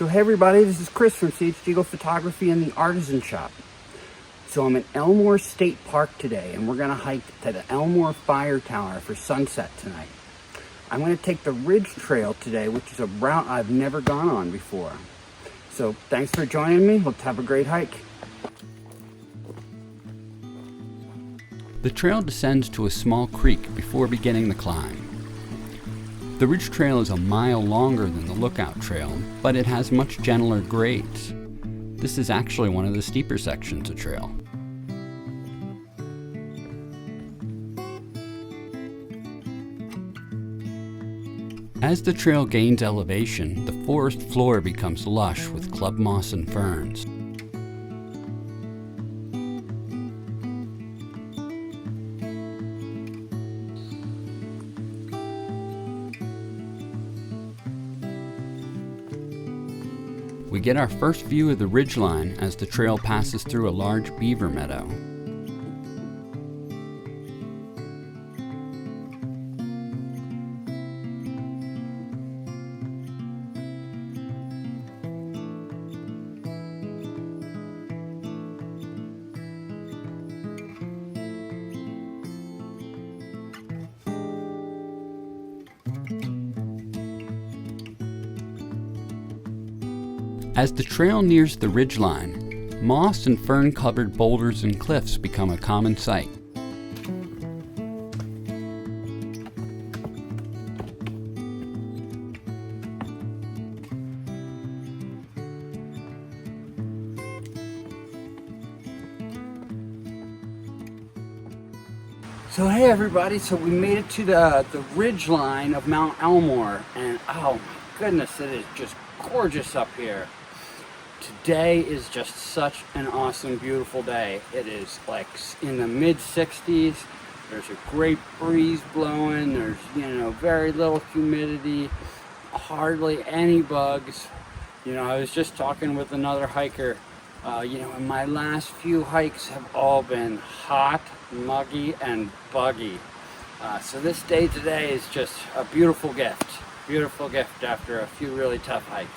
So hey everybody, this is Chris from C.H.Diegel Photography and the Artisan Shop. So I'm at Elmore State Park today, and we're gonna hike to the Elmore Fire Tower for sunset tonight. I'm gonna take the Ridge Trail today, which is a route I've never gone on before. So thanks for joining me. Let's have a great hike. The trail descends to a small creek before beginning the climb. The Ridge Trail is a mile longer than the Lookout Trail, but it has much gentler grades. This is actually one of the steeper sections of trail. As the trail gains elevation, the forest floor becomes lush with club moss and ferns. We get our first view of the ridgeline as the trail passes through a large beaver meadow. As the trail nears the ridgeline, moss and fern-covered boulders and cliffs become a common sight. So hey everybody, so we made it to the ridgeline of Mount Elmore, and oh my goodness, it is just gorgeous up here. Today is just such an awesome, beautiful day. It is like in the mid-60s. There's a great breeze blowing. There's, very little humidity, hardly any bugs. I was just talking with another hiker. And my last few hikes have all been hot, muggy, and buggy. So this day today is just a beautiful gift. Beautiful gift after a few really tough hikes.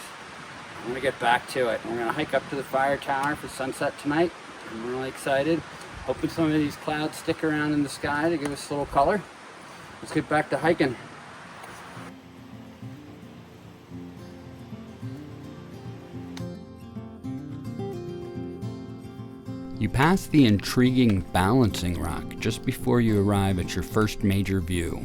I'm gonna get back to it. We're gonna hike up to the fire tower for sunset tonight. I'm really excited. Hoping some of these clouds stick around in the sky to give us a little color. Let's get back to hiking. You pass the intriguing balancing rock just before you arrive at your first major view.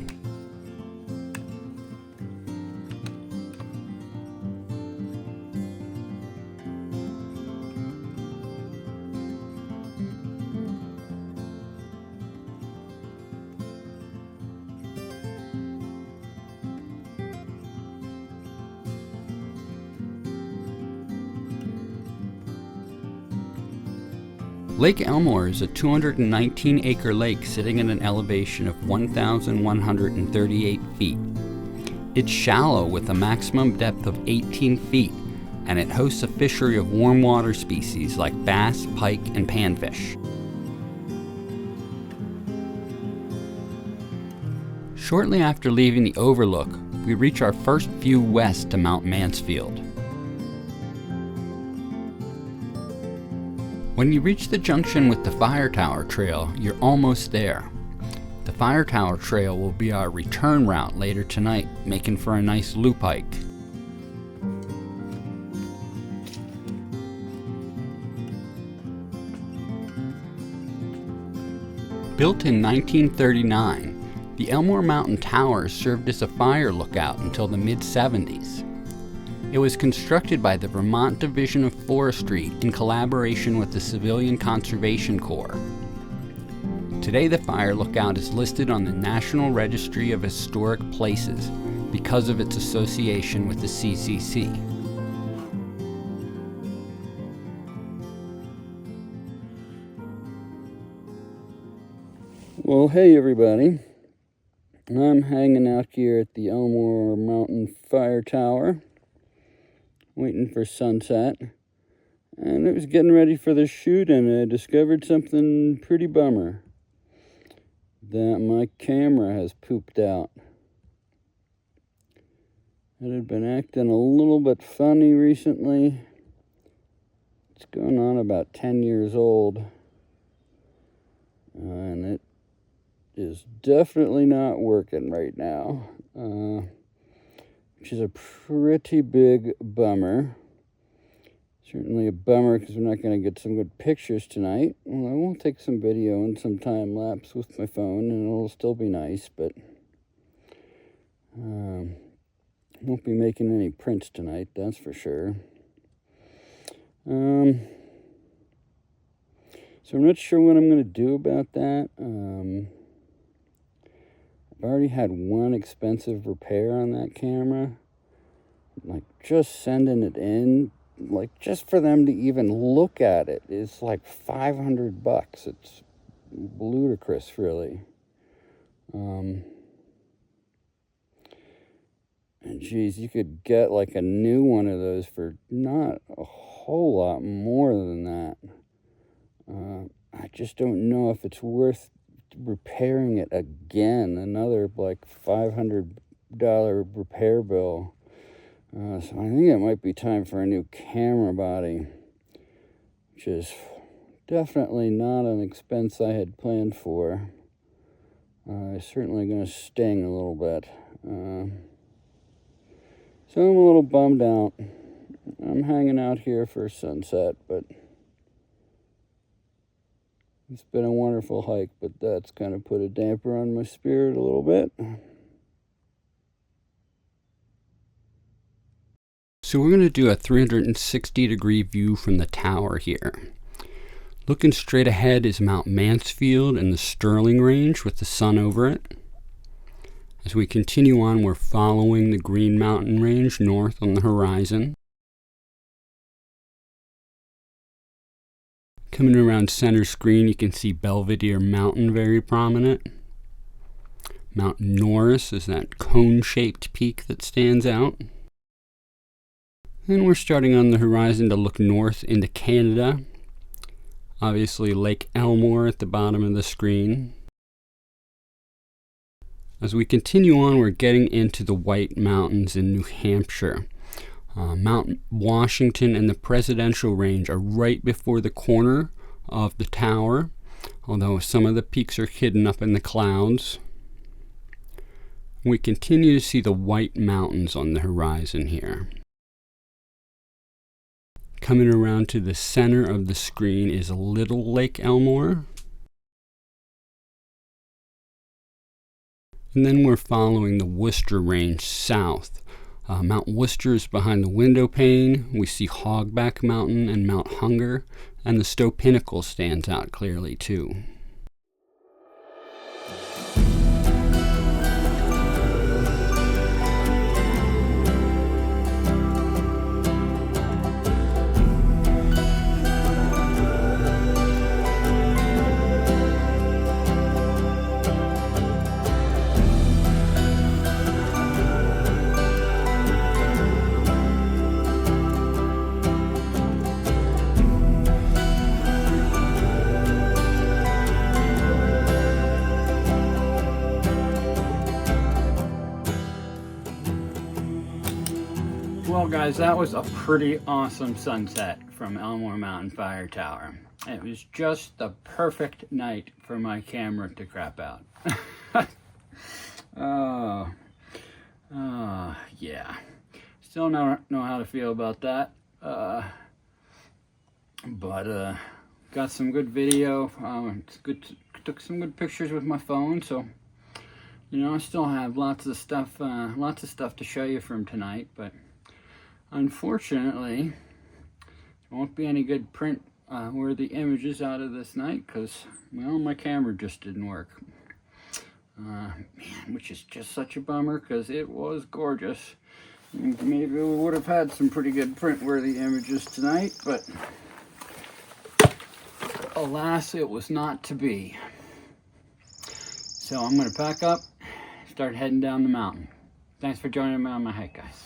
Lake Elmore is a 219-acre lake sitting at an elevation of 1,138 feet. It's shallow with a maximum depth of 18 feet, and it hosts a fishery of warm water species like bass, pike, and panfish. Shortly after leaving the overlook, we reach our first view west to Mount Mansfield. When you reach the junction with the Fire Tower Trail, you're almost there. The Fire Tower Trail will be our return route later tonight, making for a nice loop hike. Built in 1939, the Elmore Mountain Tower served as a fire lookout until the mid-70s. It was constructed by the Vermont Division of Forestry in collaboration with the Civilian Conservation Corps. Today, the fire lookout is listed on the National Registry of Historic Places because of its association with the CCC. Well, hey everybody. I'm hanging out here at the Elmore Mountain Fire Tower, waiting for sunset, and it was getting ready for the shoot, and I discovered something pretty bummer, that my camera has pooped out. It had been acting a little bit funny recently. It's going on about 10 years old. And it is definitely not working right now. Which is a pretty big bummer. Certainly a bummer because we're not going to get some good pictures tonight. Well, I will take some video and some time lapse with my phone, and it'll still be nice, but won't be making any prints tonight, that's for sure. So I'm not sure what I'm going to do about that. I've already had one expensive repair on that camera. Like, just sending it in, like, just for them to even look at it is like $500. It's ludicrous, really. And geez, you could get like a new one of those for not a whole lot more than that. I just don't know if it's worth repairing it again. Another like $500 repair bill. So I think it might be time for a new camera body, which is definitely not an expense I had planned for. It's certainly going to sting a little bit. So I'm a little bummed out. I'm hanging out here for sunset, but it's been a wonderful hike, but that's kind of put a damper on my spirit a little bit. So we're going to do a 360-degree view from the tower here. Looking straight ahead is Mount Mansfield and the Sterling Range with the sun over it. As we continue on, we're following the Green Mountain Range north on the horizon. Coming around center screen, you can see Belvedere Mountain very prominent. Mount Norris is that cone-shaped peak that stands out. Then we're starting on the horizon to look north into Canada. Obviously Lake Elmore at the bottom of the screen. As we continue on, we're getting into the White Mountains in New Hampshire. Mount Washington and the Presidential Range are right before the corner of the tower, although some of the peaks are hidden up in the clouds. We continue to see the White Mountains on the horizon here. Coming around to the center of the screen is Little Lake Elmore. And then we're following the Worcester Range south. Mount Worcester is behind the window pane. We see Hogback Mountain and Mount Hunger, and the Stowe Pinnacle stands out clearly too. Well guys, that was a pretty awesome sunset from Elmore Mountain Fire Tower. It was just the perfect night for my camera to crap out. Yeah. Still don't know how to feel about that. But got some good video. Took some good pictures with my phone, so you know I still have lots of stuff to show you from tonight, but unfortunately, there won't be any good print worthy images out of this night because, well, my camera just didn't work. Man, which is just such a bummer because it was gorgeous. Maybe we would have had some pretty good print worthy images tonight, but alas, it was not to be. So I'm going to pack up, start heading down the mountain. Thanks for joining me on my hike, guys.